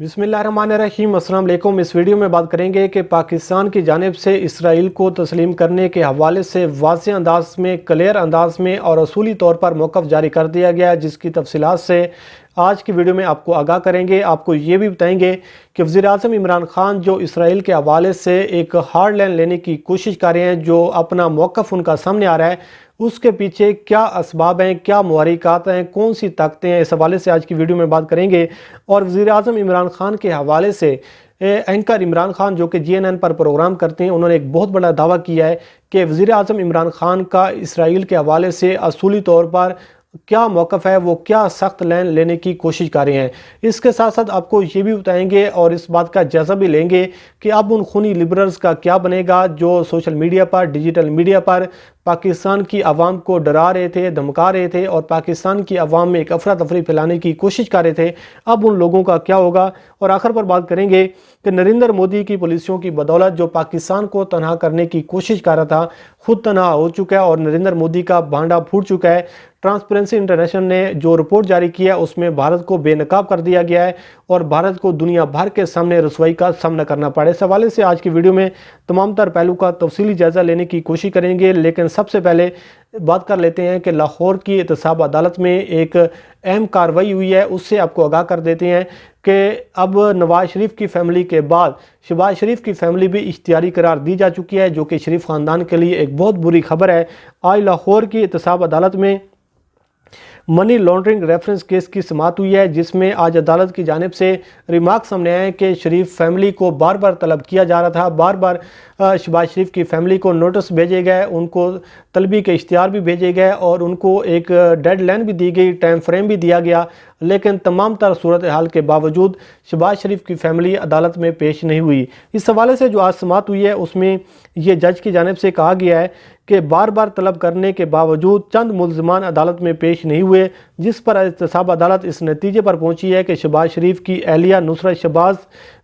बिस्मिल्लाहिर्रहमानिर्रहीम। अस्सलाम वालेकुम। इस वीडियो में बात करेंगे कि पाकिस्तान की जानिब से इसराइल को तस्लीम करने के हवाले से वाज़ेह अंदाज में, क्लियर अंदाज में और असूली तौर पर मौक़िफ़ जारी कर दिया गया, जिसकी तफसीलात से आज की वीडियो में आपको आगाह करेंगे। आपको ये भी बताएंगे कि वज़ीर-ए-आज़म इमरान खान जो इसराइल के हवाले से एक हार्ड लाइन लेने की कोशिश कर रहे हैं, जो अपना मौक़िफ़ उनका सामने आ रहा है, उसके पीछे क्या असबाब हैं, क्या मुहर्रिकात हैं, कौन सी ताकतें हैं, इस हवाले से आज की वीडियो में बात करेंगे। और वज़ीर-ए-आज़म इमरान खान के हवाले से एंकर इमरान खान जो कि CNN पर प्रोग्राम करते हैं, उन्होंने एक बहुत बड़ा दावा किया है कि वज़ीर-ए-आज़म इमरान खान का इसराइल के हवाले से असूली तौर पर क्या मौक़िफ़ है, वो क्या सख्त लाइन लेने की कोशिश कर रहे हैं। इसके साथ साथ आपको ये भी बताएंगे और इस बात का जायज़ा भी लेंगे कि अब उन खूनी लिबरल्स का क्या बनेगा जो सोशल मीडिया पर, डिजिटल मीडिया पर पाकिस्तान की आवाम को डरा रहे थे, धमका रहे थे और पाकिस्तान की आवाम में एक अफरा तफरी फैलाने की कोशिश कर रहे थे। अब उन लोगों का क्या होगा। और आखिर पर बात करेंगे कि नरेंद्र मोदी की पॉलिसियों की बदौलत जो पाकिस्तान को तनहा करने की कोशिश कर रहा था, खुद तनहा हो चुका है और नरेंद्र मोदी का भांडा फूट चुका है। ट्रांसपेरेंसी इंटरनेशनल ने जो रिपोर्ट जारी की है, उसमें भारत को बेनकाब कर दिया गया है और भारत को दुनिया भर के सामने रसवाई का सामना करना पड़े। इस हवाले से आज की वीडियो में तमाम तर पहलू का तफसीली जायज़ा लेने की कोशिश करेंगे। लेकिन सबसे पहले बात कर लेते हैं कि लाहौर की एहतसाब अदालत में एक अहम कार्रवाई हुई है, उससे आपको आगाह कर देते हैं कि अब नवाज शरीफ की फैमिली के बाद शहबाज शरीफ की फैमिली भी इख्तियारी करार दी जा चुकी है, जो कि शरीफ ख़ानदान के लिए एक बहुत बुरी खबर है। आज लाहौर की एहतसाब अदालत में मनी लॉन्ड्रिंग रेफरेंस केस की समाअत हुई है, जिसमें आज अदालत की जानिब से रिमार्क सामने आए कि शरीफ फैमिली को बार बार तलब किया जा रहा था, बार बार शहबाज शरीफ की फैमिली को नोटिस भेजे गए, उनको तलबी के इश्तिहार भी भेजे गए और उनको एक डेडलाइन भी दी गई, टाइम फ्रेम भी दिया गया। लेकिन तमाम तर सूरत हाल के बावजूद शहबाज शरीफ की फैमिली अदालत में पेश नहीं हुई। इस हवाले से जो आज समाअत हुई है, उसमें ये जज की जानिब से कहा गया है कि बार बार तलब करने के बावजूद चंद मुल्ज़िमान अदालत में पेश नहीं हुए, जिस पर एहतसाब अदालत इस नतीजे पर पहुंची है कि शहबाज शरीफ की अहलिया नुसरत शहबाज,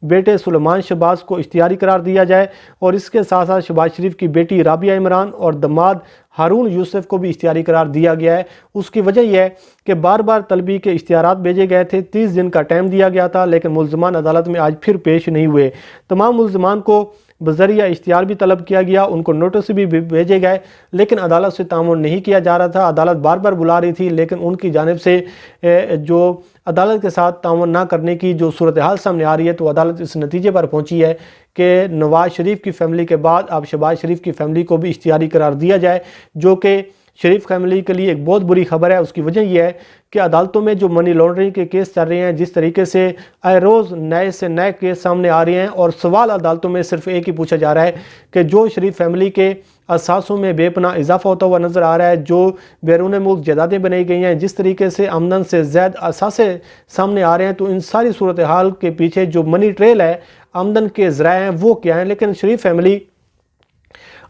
बेटे सुलेमान शहबाज को इख्तियारी करार दिया जाए और इसके साथ साथ शहबाज शरीफ की बेटी राबिया इमरान और दमाद हारून यूसुफ को भी इख्तियारी करार दिया गया है। उसकी वजह यह है कि बार बार तलबी के इख्तियारात भेजे गए थे, 30 दिन का टाइम दिया गया था, लेकिन मुल्ज़िमान अदालत में आज फिर पेश नहीं हुए। तमाम मुल्ज़िमान को बज़रिया इश्तिहार भी तलब किया गया, उनको नोटिस भी भेजे गए, लेकिन अदालत से तामुन नहीं किया जा रहा था। अदालत बार बार बुला रही थी, लेकिन उनकी जानिब से जो अदालत के साथ तामुन ना करने की जो सूरत हाल सामने आ रही है, तो अदालत इस नतीजे पर पहुंची है कि नवाज शरीफ की फैमिली के बाद अब शहबाज शरीफ की फैमिली को भी इख्तियारी करार दिया जाए, जो कि शरीफ फैमिली के लिए एक बहुत बुरी खबर है। उसकी वजह यह है कि अदालतों में जो मनी लॉन्ड्रिंग के केस चल रहे हैं, जिस तरीके से आए रोज़ नए से नए केस सामने आ रहे हैं और सवाल अदालतों में सिर्फ एक ही पूछा जा रहा है कि जो शरीफ फैमिली के असासों में बेपनाह इजाफा होता हुआ नज़र आ रहा है, जो बैरून मुल्क जायदादें बनाई गई हैं, जिस तरीके से आमदन से ज़्यादा असासे सामने आ रहे हैं, तो इन सारी सूरत हाल के पीछे जो मनी ट्रेल है, आमदन के ज़राए हैं, वो क्या हैं। लेकिन शरीफ फैमिली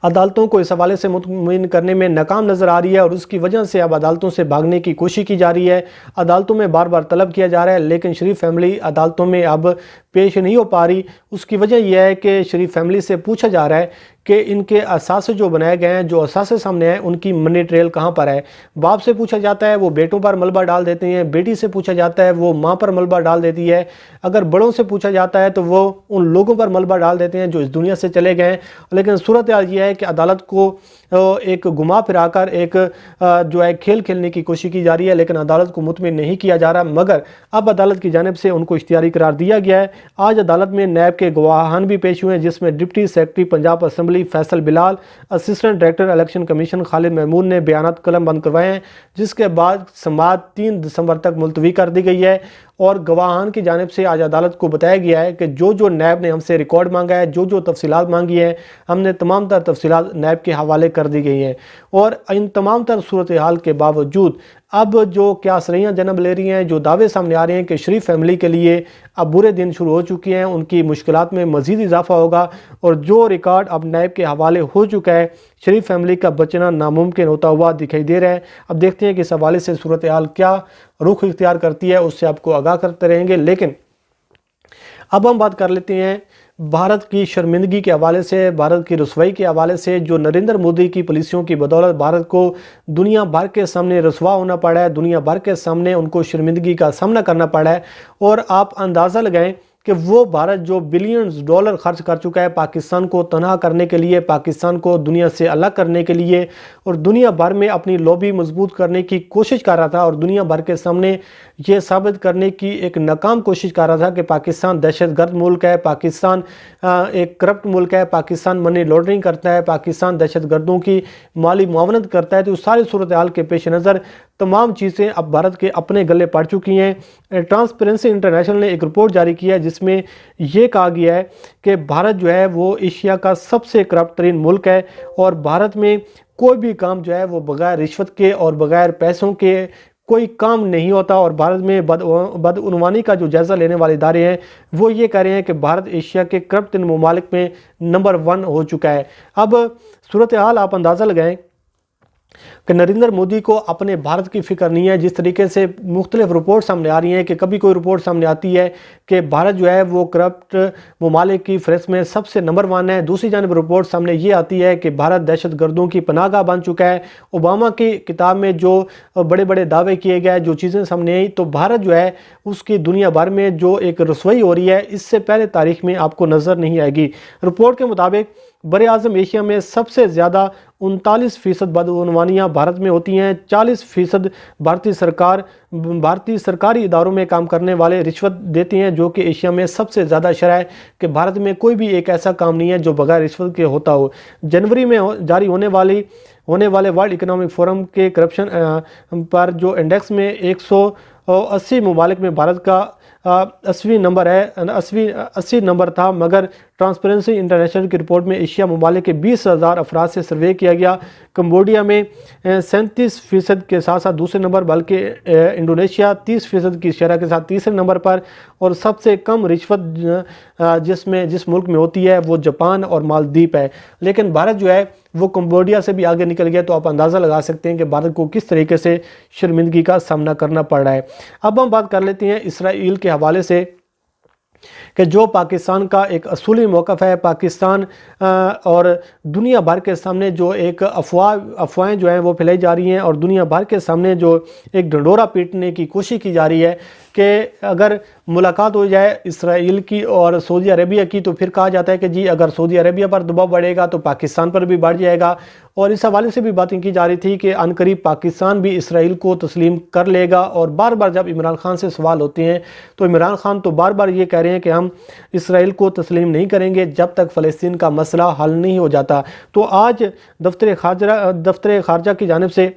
अदालतों को इस हवाले से मुतमईन करने में नाकाम नज़र आ रही है और उसकी वजह से अब अदालतों से भागने की कोशिश की जा रही है। अदालतों में बार बार तलब किया जा रहा है, लेकिन शरीफ फैमिली अदालतों में अब पेश नहीं हो पा रही। उसकी वजह यह है कि शरीफ फैमिली से पूछा जा रहा है कि इनके असासे जो बनाए गए हैं, जो असासे सामने हैं, उनकी मनी ट्रेल कहाँ पर है। बाप से पूछा जाता है, वो बेटों पर मलबा डाल देते हैं, बेटी से पूछा जाता है, वो माँ पर मलबा डाल देती है, अगर बड़ों से पूछा जाता है तो वो उन लोगों पर मलबा डाल देते हैं जो इस दुनिया से चले गए हैं। लेकिन सूरत हाल ये है कि अदालत को एक घुमा फिरा कर एक जो है खेल खेलने की कोशिश की जा रही है, लेकिन अदालत को मुतमईन नहीं किया जा रहा। मगर अब अदालत की जानिब से उनको इख्तियारी करार दिया गया है। आज अदालत में नैब के गवाहान भी पेश हुए हैं, जिसमें deputy secretary Punjab assembly Faisal Bilal, assistant director election commission Khalid Mahmood ने बयानात कलम बंद करवाए हैं, जिसके बाद समाअत 3 दिसंबर तक मुलतवी कर दी गई है। और गवाहान की जानिब से आज अदालत को बताया गया है कि जो नैब ने हमसे रिकॉर्ड मांगा है, जो तफसीलात मांगी हैं, हमने तमाम तर तफसीलात नैब के हवाले कर दी गई हैं। और इन तमाम तर सूरत हाल के बावजूद अब जो क्या सरैयाँ जन्म ले रही हैं, जो दावे सामने आ रहे हैं कि शरीफ फैमिली के लिए अब बुरे दिन शुरू हो चुके हैं, उनकी मुश्किलात में मज़ीद इजाफा होगा और जो रिकॉर्ड अब नैब के हवाले हो चुका है, शरीफ फैमिली का बचना नामुमकिन होता हुआ दिखाई दे रहा है। अब देखते हैं कि इस हवाले से सूरत हाल क्या रुख इख्तियार करती है, उससे आपको आगाह करते रहेंगे। लेकिन अब हम बात कर लेते हैं भारत की शर्मिंदगी के हवाले से, भारत की रसवाई के हवाले से। जो नरेंद्र मोदी की पॉलिसियों की बदौलत भारत को दुनिया भर के सामने रसवा होना पड़ा है, दुनिया भर के सामने उनको शर्मिंदगी का सामना करना पड़ा है। और आप अंदाज़ा लगाएं کہ وہ بھارت جو بلینز ڈالر خرچ کر چکا ہے پاکستان کو تنہا کرنے کے لیے، پاکستان کو دنیا سے الگ کرنے کے لیے، اور دنیا بھر میں اپنی لوبی مضبوط کرنے کی کوشش کر رہا تھا، اور دنیا بھر کے سامنے یہ ثابت کرنے کی ایک ناکام کوشش کر رہا تھا کہ پاکستان دہشت گرد ملک ہے، پاکستان ایک کرپٹ ملک ہے، پاکستان منی لانڈرنگ کرتا ہے، پاکستان دہشت گردوں کی مالی معاونت کرتا ہے۔ تو ساری صورتحال کے پیش نظر تمام چیزیں اب بھارت کے اپنے گلے پڑ چکی ہیں۔ ٹرانسپیرنسی انٹرنیشنل نے ایک رپورٹ جاری کی ہے جس میں یہ کہا گیا ہے کہ بھارت جو ہے وہ ایشیا کا سب سے کرپٹ ترین ملک ہے، اور بھارت میں کوئی بھی کام جو ہے وہ بغیر رشوت کے اور بغیر پیسوں کے کوئی کام نہیں ہوتا، اور بھارت میں بدعنوانی کا جو جائزہ لینے والے ادارے ہیں وہ یہ کہہ رہے ہیں کہ بھارت ایشیا کے کرپٹ ترین ممالک میں نمبر 1 ہو چکا ہے۔ اب صورتحال آپ اندازہ لگائیں کہ نریندر مودی کو اپنے بھارت کی فکر نہیں ہے۔ جس طریقے سے مختلف رپورٹ سامنے آ رہی ہیں کہ کبھی کوئی رپورٹ سامنے آتی ہے کہ بھارت جو ہے وہ کرپٹ ممالک کی فہرست میں سب سے نمبر 1 ہے، دوسری جانب رپورٹ سامنے یہ آتی ہے کہ بھارت دہشت گردوں کی پناہ گاہ بن چکا ہے۔ اوباما کی کتاب میں جو بڑے بڑے دعوے کیے گئے، جو چیزیں سامنے آئی، تو بھارت جو ہے اس کی دنیا بھر میں جو ایک رسوائی ہو رہی ہے اس سے پہلے تاریخ میں آپ کو نظر نہیں آئے گی۔ رپورٹ کے مطابق بر اعظم ایشیا میں سب سے زیادہ 39% بدعنوانیاں بھارت میں ہوتی ہیں، 40% بھارتی سرکاری اداروں میں کام کرنے والے رشوت دیتے ہیں، جو کہ ایشیا میں سب سے زیادہ شرح ہے کہ بھارت میں کوئی بھی ایک ایسا کام نہیں ہے جو بغیر رشوت کے ہوتا ہو۔ جنوری میں جاری ہونے والے ورلڈ اکنامک فورم کے کرپشن پر جو انڈیکس میں 180 ممالک میں بھارت کا 80 نمبر تھا، مگر ٹرانسپیرنسی انٹرنیشنل کی رپورٹ میں ایشیا ممالک کے 20,000 افراد سے سروے کیا گیا۔ کمبوڈیا میں 37% کے ساتھ ساتھ دوسرے نمبر، بلکہ انڈونیشیا 30% کی شرح کے ساتھ تیسرے نمبر پر، اور سب سے کم رشوت جس ملک میں ہوتی ہے وہ جاپان اور مالدیپ ہے۔ لیکن بھارت جو ہے وہ کمبوڈیا سے بھی آگے نکل گیا، تو آپ اندازہ لگا سکتے ہیں کہ بھارت کو کس طریقے سے شرمندگی کا سامنا کرنا پڑ رہا ہے۔ اب ہم بات کر لیتے ہیں اسرائیل کے حوالے سے کہ جو پاکستان کا ایک اصولی موقف ہے، پاکستان اور دنیا بھر کے سامنے جو ایک افواہیں جو ہیں وہ پھیلائی جا رہی ہیں، اور دنیا بھر کے سامنے جو ایک ڈنڈورا پیٹنے کی کوشش کی جا رہی ہے کہ اگر ملاقات ہو جائے اسرائیل کی اور سعودی عربیہ کی، تو پھر کہا جاتا ہے کہ جی اگر سعودی عربیہ پر دباؤ بڑھے گا تو پاکستان پر بھی بڑھ جائے گا، اور اس حوالے سے بھی باتیں کی جا رہی تھی کہ عنقریب پاکستان بھی اسرائیل کو تسلیم کر لے گا۔ اور بار بار جب عمران خان سے سوال ہوتے ہیں تو عمران خان تو بار بار یہ کہہ رہے ہیں کہ ہم اسرائیل کو تسلیم نہیں کریں گے جب تک فلسطین کا مسئلہ حل نہیں ہو جاتا۔ تو آج دفتر خارجہ کی جانب سے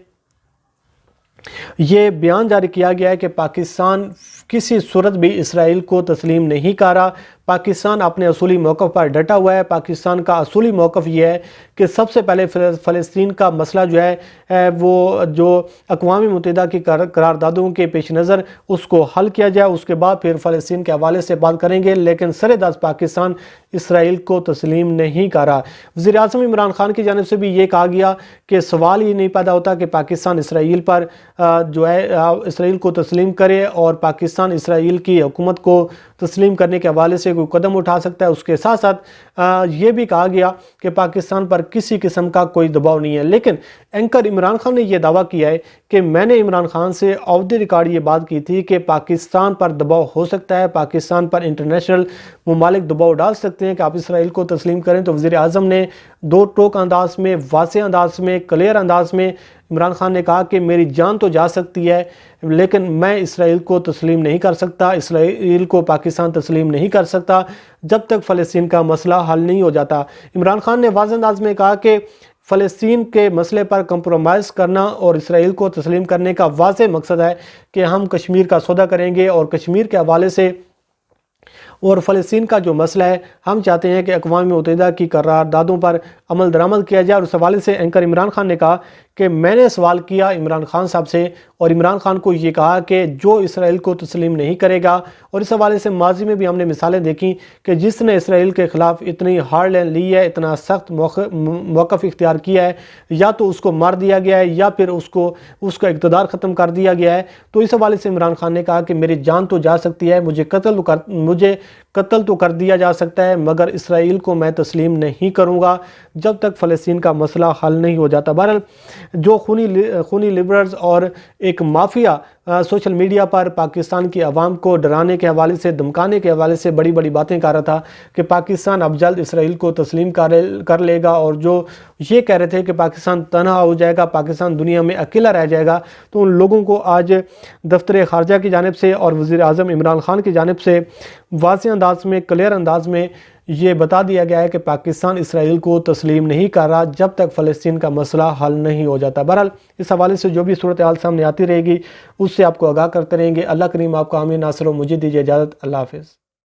یہ بیان جاری کیا گیا ہے کہ پاکستان کسی صورت بھی اسرائیل کو تسلیم نہیں کر رہا، پاکستان اپنے اصولی موقف پر ڈٹا ہوا ہے۔ پاکستان کا اصولی موقف یہ ہے کہ سب سے پہلے فلسطین کا مسئلہ جو ہے وہ جو اقوام متحدہ کی قراردادوں کے پیش نظر اس کو حل کیا جائے، اس کے بعد پھر فلسطین کے حوالے سے بات کریں گے، لیکن سر دست پاکستان اسرائیل کو تسلیم نہیں کر رہا۔ وزیر اعظم عمران خان کی جانب سے بھی یہ کہا گیا کہ سوال ہی نہیں پیدا ہوتا کہ پاکستان اسرائیل پر جو ہے اسرائیل کو تسلیم کرے، اور پاکستان اسرائیل کی حکومت کو تسلیم کرنے کے حوالے سے کوئی قدم اٹھا سکتا ہے۔ اس کے ساتھ ساتھ یہ بھی کہا گیا کہ پاکستان پر کسی قسم کا کوئی دباؤ نہیں ہے، لیکن اینکر عمران خان نے یہ دعویٰ کیا ہے کہ میں نے عمران خان سے آف دی ریکارڈ یہ بات کی تھی کہ پاکستان پر دباؤ ہو سکتا ہے، پاکستان پر انٹرنیشنل ممالک دباؤ ڈال سکتے ہیں کہ آپ اسرائیل کو تسلیم کریں۔ تو وزیر اعظم نے دو ٹوک انداز میں، واضح انداز میں، کلیئر انداز میں عمران خان نے کہا کہ میری جان تو جا سکتی ہے لیکن میں اسرائیل کو تسلیم نہیں کر سکتا، اسرائیل کو پاکستان تسلیم نہیں کر سکتا جب تک فلسطین کا مسئلہ حل نہیں ہو جاتا۔ عمران خان نے واضح انداز میں کہا کہ فلسطین کے مسئلے پر کمپرومائز کرنا اور اسرائیل کو تسلیم کرنے کا واضح مقصد ہے کہ ہم کشمیر کا سودا کریں گے، اور کشمیر کے حوالے سے اور فلسطین کا جو مسئلہ ہے ہم چاہتے ہیں کہ اقوام متحدہ کی قراردادوں پر عمل درآمد کیا جائے۔ اور اس حوالے سے اینکر عمران خان نے کہا کہ میں نے سوال کیا عمران خان صاحب سے، اور عمران خان کو یہ کہا کہ جو اسرائیل کو تسلیم نہیں کرے گا، اور اس حوالے سے ماضی میں بھی ہم نے مثالیں دیکھیں کہ جس نے اسرائیل کے خلاف اتنی ہارڈ لائن لی ہے، اتنا سخت موقف اختیار کیا ہے، یا تو اس کو مار دیا گیا ہے یا پھر اس کا اقتدار ختم کر دیا گیا ہے۔ تو اس حوالے سے عمران خان نے کہا کہ میری جان تو جا سکتی ہے، مجھے قتل تو کر دیا جا سکتا ہے، مگر اسرائیل کو میں تسلیم نہیں کروں گا جب تک فلسطین کا مسئلہ حل نہیں ہو جاتا۔ بہرحال جو خونی لبرلز اور ایک مافیا سوشل میڈیا پر پاکستان کی عوام کو ڈرانے کے حوالے سے، دھمکانے کے حوالے سے بڑی بڑی باتیں کر رہا تھا کہ پاکستان اب جلد اسرائیل کو تسلیم کر لے گا، اور جو یہ کہہ رہے تھے کہ پاکستان تنہا ہو جائے گا، پاکستان دنیا میں اکیلا رہ جائے گا، تو ان لوگوں کو آج دفتر خارجہ کی جانب سے اور وزیر اعظم عمران خان کی جانب سے واضح انداز میں، کلیئر انداز میں یہ بتا دیا گیا ہے کہ پاکستان اسرائیل کو تسلیم نہیں کر رہا جب تک فلسطین کا مسئلہ حل نہیں ہو جاتا۔ بہرحال اس حوالے سے جو بھی صورتحال سامنے آتی رہے گی اس سے آپ کو آگاہ کرتے رہیں گے۔ اللہ کریم آپ کو آمین ناصر و مجید دیجیے اجازت۔ اللہ حافظ۔